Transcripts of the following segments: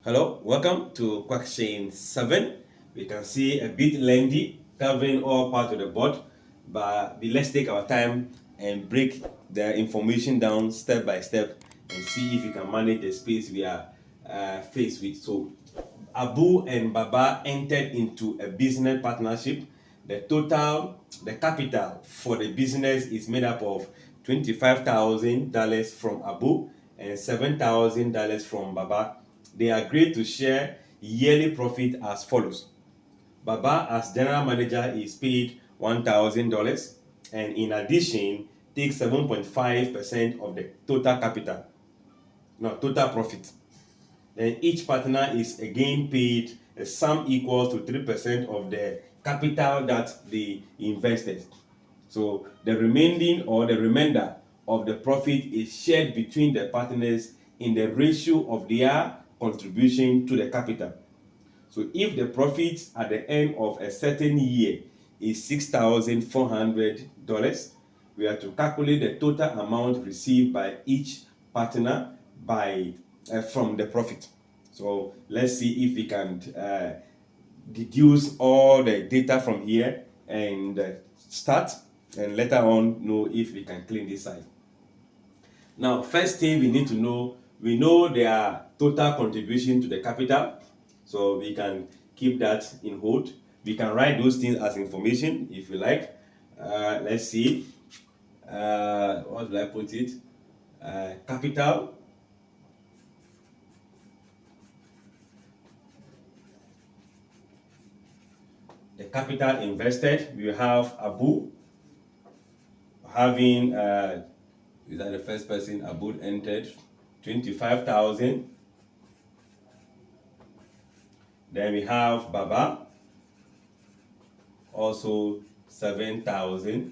Hello, welcome to question 7. We can see a bit lengthy, covering all parts of the board, but let's take our time and break the information down step by step and see if we can manage the space we are faced with. So, Abu and Baba entered into a business partnership. The capital for the business is made up of $25,000 from Abu and $7,000 from Baba. They agreed to share yearly profit as follows. Baba, as general manager, is paid $1,000 and in addition takes 7.5% of the total profit. Then each partner is again paid a sum equal to 3% of the capital that they invested. So the remainder of the profit is shared between the partners in the ratio of their contribution to the capital. So if the profit at the end of a certain year is $6,400, we are to calculate the total amount received by each partner from the profit. So let's see if we can deduce all the data from here and start, and later on know if we can clean this side. Now, first thing we need to know, we know their total contribution to the capital, so we can keep that in hold. We can write those things as information if you like. Let's see. What do I put it? Capital. The capital invested, we have Abu having, is that the first person? Abu entered 25,000. Then we have Baba, also $7,000.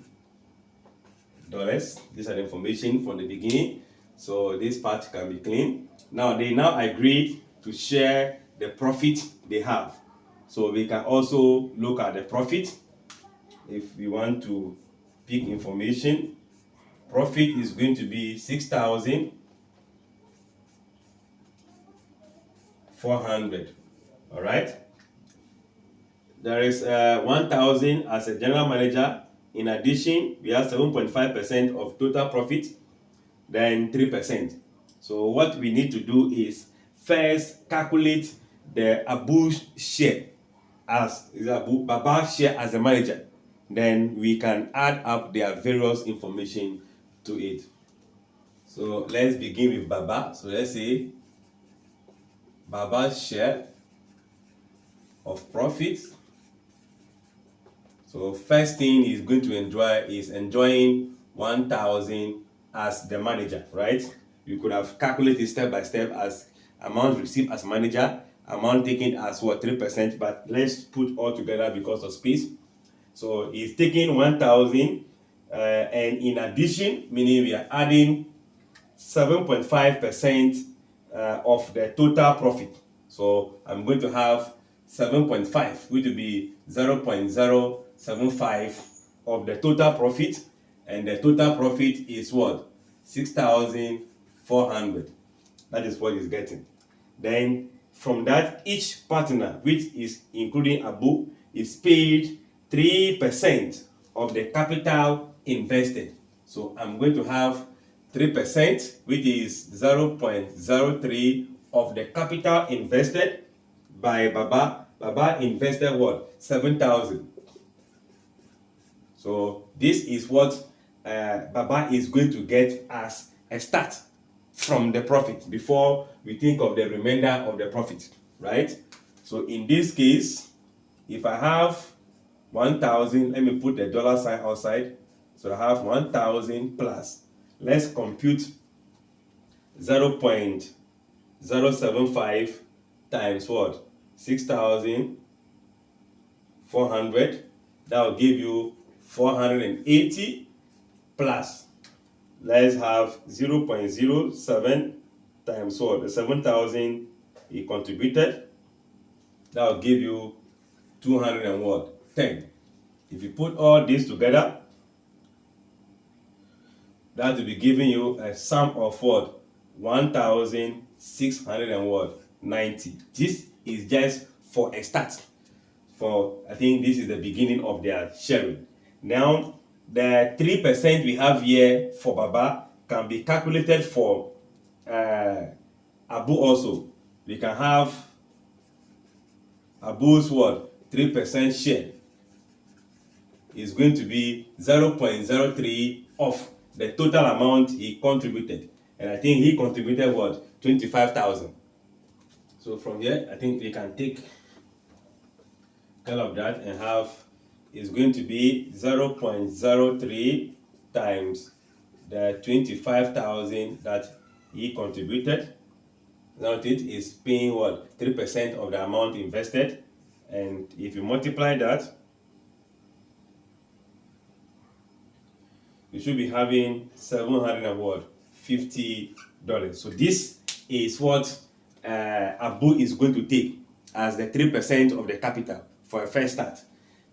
These are the information from the beginning, so this part can be clean. Now they agreed to share the profit they have. So we can also look at the profit if we want to pick information. Profit is going to be $6,400. All right. There is 1,000 as a general manager. In addition, we have 7.5% of total profit, then 3%. So what we need to do is first calculate the Abu's share as Baba's share as a manager. Then we can add up their various information to it. So let's begin with Baba. So let's say Baba's share of profits. So first thing he's going to enjoy is enjoying 1,000 as the manager, right? You could have calculated step by step as amount received as manager, amount taken as 3%, but let's put all together because of space. So he's taking 1,000 and in addition, meaning we are adding 7.5% of the total profit. So I'm going to have 7.5, which will be 0.075 of the total profit, and the total profit is what? 6,400. That is what he's getting. Then from that, each partner, which is including Abu, is paid 3% of the capital invested. So I'm going to have 3%, which is 0.03 of the capital invested by Baba. Baba invested what? 7,000. So this is what Baba is going to get as a start from the profit before we think of the remainder of the profit, right? So in this case, if I have 1,000, let me put the dollar sign outside. So I have 1,000 plus. Let's compute 0.075 times what? 6,400. That will give you 480 plus. Let's have 0.07 times what? The 7,000 he contributed. That will give you 210. If you put all this together, that will be giving you a sum of what? 1,600 90. This is just for a start. For I think this is the beginning of their sharing. Now, the 3% we have here for Baba can be calculated for Abu also. We can have Abu's what? 3% share is going to be 0.03 of the total amount he contributed. And I think he contributed what? 25,000. So from here, I think we can take care of that and have is going to be 0.03 times the 25,000 that he contributed. Now it is paying what? 3% of the amount invested. And if you multiply that, you should be having $750. So this is what Abu is going to take as the 3% of the capital for a first start.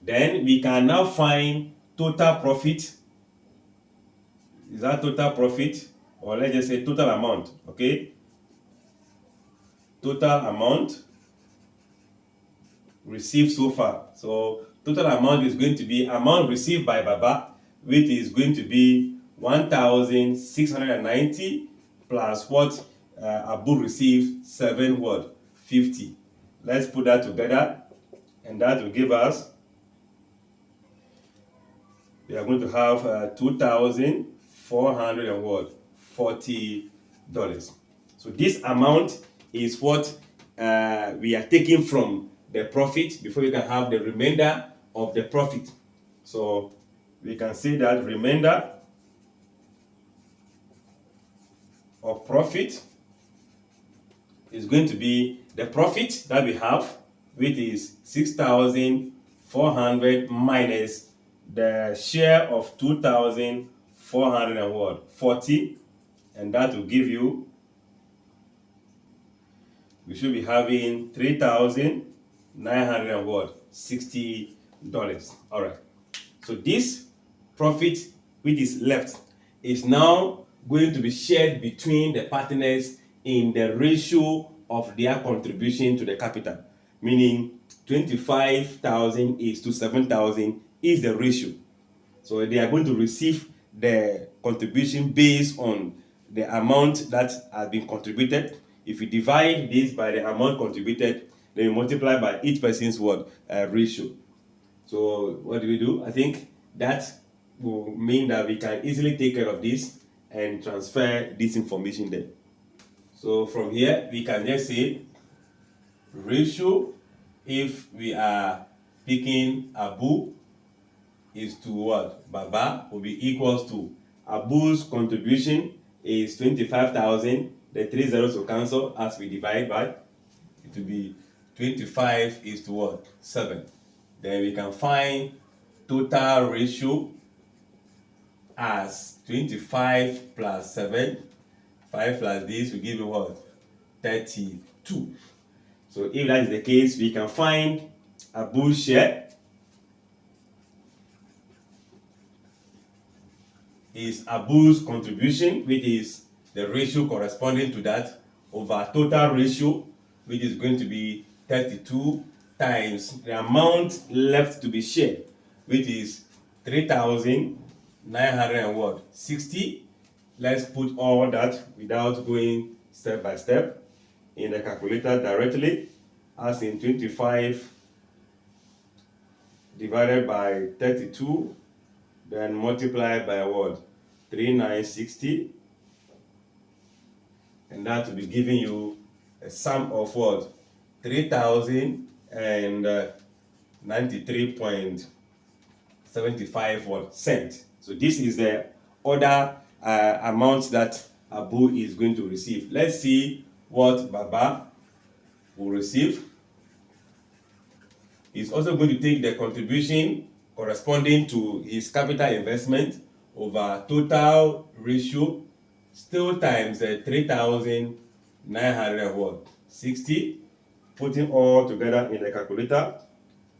Then we can now find total profit. Is that total profit? Or let's just say total amount, okay? Total amount received so far. So total amount is going to be amount received by Baba, which is going to be 1,690 plus what Abu received 750. Let's put that together, and that will give us. We are going to have $2,440. So this amount is what we are taking from the profit before we can have the remainder of the profit. So we can see that remainder of profit is going to be the profit that we have, which is 6,400 minus the share of 2,440, and that will give you, we should be having $3,960. All right. So this profit which is left is now going to be shared between the partners in the ratio of their contribution to the capital, meaning 25,000 is to 7,000 is the ratio. So they are going to receive the contribution based on the amount that has been contributed. If you divide this by the amount contributed, then you multiply by each person's what ratio. So what do? I think that will mean that we can easily take care of this and transfer this information there. So from here, we can just say ratio, if we are picking Abu, is to what? Baba will be equals to Abu's contribution is 25,000. The 3 zeros will cancel as we divide by. It will be 25 is to what? 7. Then we can find total ratio as 25 plus 7. 5 plus this will give you what? 32. So if that is the case, we can find Abu's share is Abu's contribution, which is the ratio corresponding to that, over total ratio, which is going to be 32 times the amount left to be shared, which is 3,960. Let's put all that without going step by step in the calculator directly, as in 25 divided by 32, then multiply by what? 3,960, and that will be giving you a sum of what? 3,093.75 cents. So this is the other amount that Abu is going to receive. Let's see what Baba will receive. He's also going to take the contribution corresponding to his capital investment over total ratio, still times 3,960, putting all together in the calculator,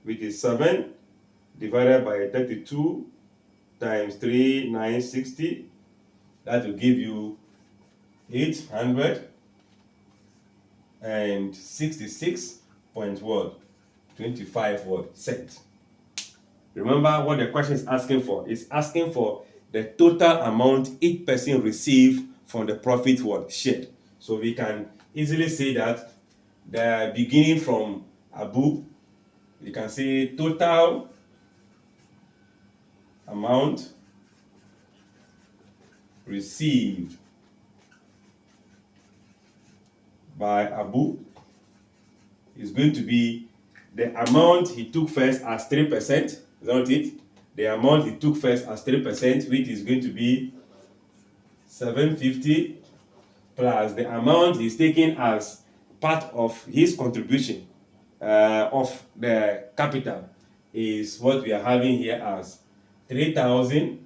which is 7 divided by 32 times 3,960. That will give you 800. and 66 point what 25 what cent. Remember what the question is asking for. It's asking for the total amount each person received from the profit what shared. So we can easily say that the beginning from Abu, you can say total amount received by Abu is going to be the amount he took first as 3%, is not it? The amount he took first as 3%, which is going to be 750, plus the amount he's taking as part of his contribution of the capital, is what we are having here as 3,000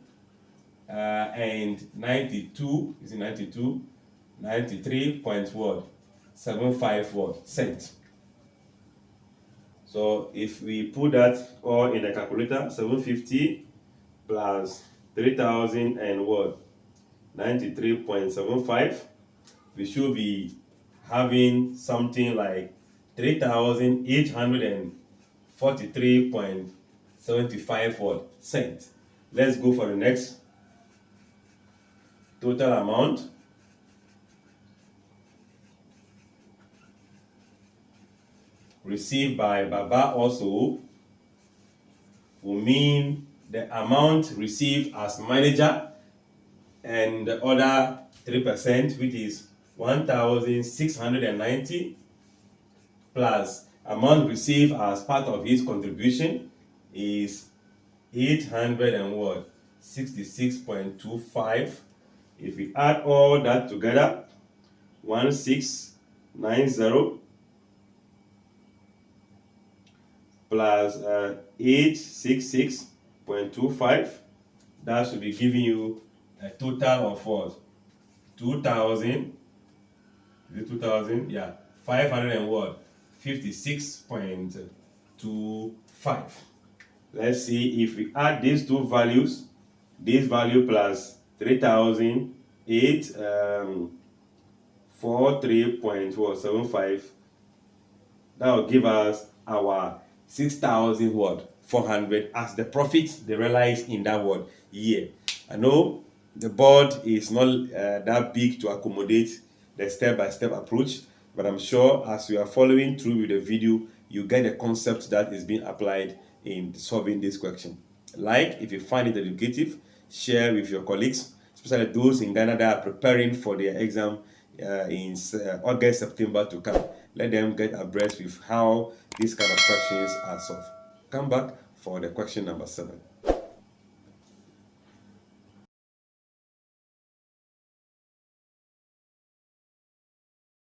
and 92, is it 92? 93 point what? 75 what? Cent. So if we put that all in the calculator, 750 plus 3,000 and what? 93.75, we should be having something like 3,843.75 what cent. Let's go for the next. Total amount received by Baba also will mean the amount received as manager and the other 3%, which is 1,690, plus amount received as part of his contribution is 800 and what? 66.25. If we add all that together, 1690 plus 866.25, that should be giving you a total of what? 2,000, is it 2,000? Yeah, 500 and what? 56.25. Let's see if we add these two values, this value plus 3,843.75, that will give us our 6,000 what 400 as the profit they realized in that what year. I know the board is not that big to accommodate the step-by-step approach, but I'm sure as you are following through with the video, you get the concept that is being applied in solving this question. Like, if you find it educative, share with your colleagues, especially those in Ghana that are preparing for their exam in August, September to come. Let them get abreast with how these kind of questions are solved. Come back for the question number 7.